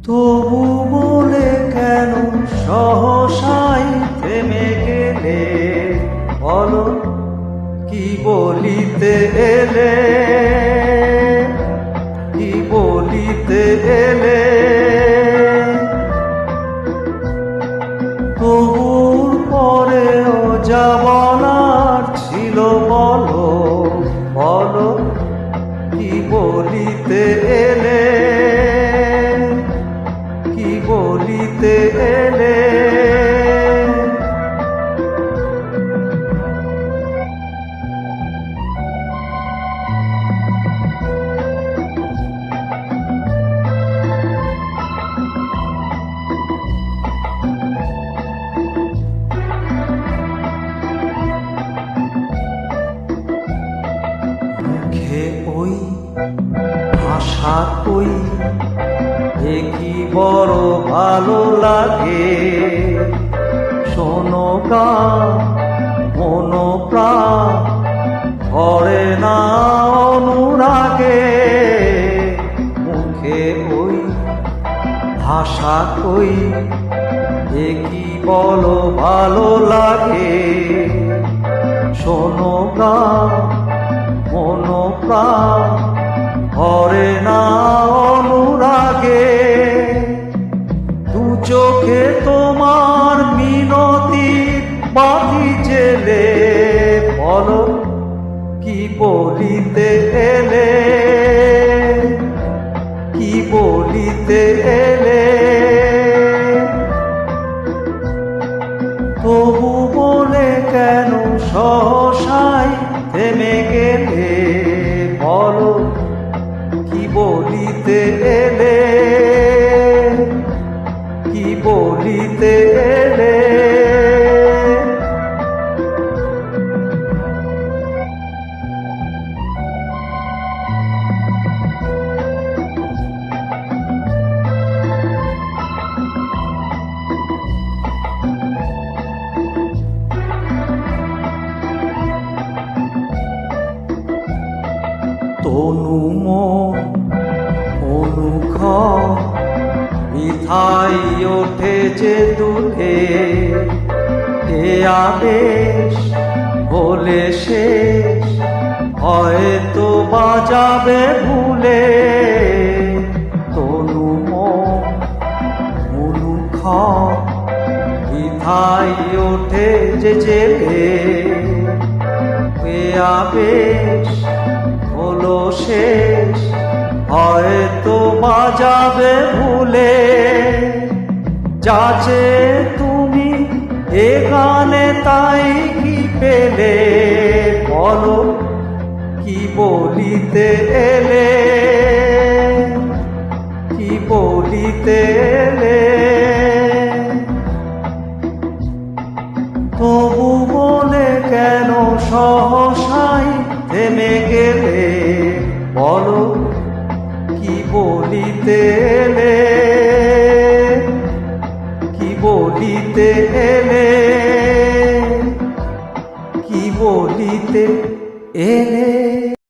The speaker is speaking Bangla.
তবু বলে কেন সহসাই থেমে গেলে? বলো কি বলিতে এলে? কি বলিতে এলে? তবুর পরেও যা বলার ছিল বলো, বলো কি বলিতে এলে? কি বলিতে এলে? মুখে ওই ভাষা কই, এ কি বড় ভালো লাগে। শোনো গান মন প্রাণ ভরে না অনুরাগে। মুখে ওই ভাষা কই, এ কি বলো ভালো লাগে। শোনো গান মন প্রাণ ভরে না অনুরাগে। দু চোখে তোমার মিনতির বাতি জেলে, বলো কি বলিতে এলে? কি বলিতে এলে? তবু বলে কেন সহসাই থেমে গেলে? বলো কি বলিতে এলে? কি বলিতে এলে? তনু মন অনুখ মিথাই ওঠে যে দুধে। এ আবেশ বলে শেষ হয়তো বাজাবে ভুলে। তনু মন অনুখ মিথাই ওঠে যে জেলে। এ আবেশ হলো শেষ হয়তো বাজাবে ভুলে। যাচে তুমি এ গানে তাই কি পেলে? বলো কি বলিতে এলে? কি বলিতে এলে? তবু বলে কেন সহসাই থেমে গেলে? বলো কি বলিতে এলে? কি বলিতে এলে? কি বলিতে এলে?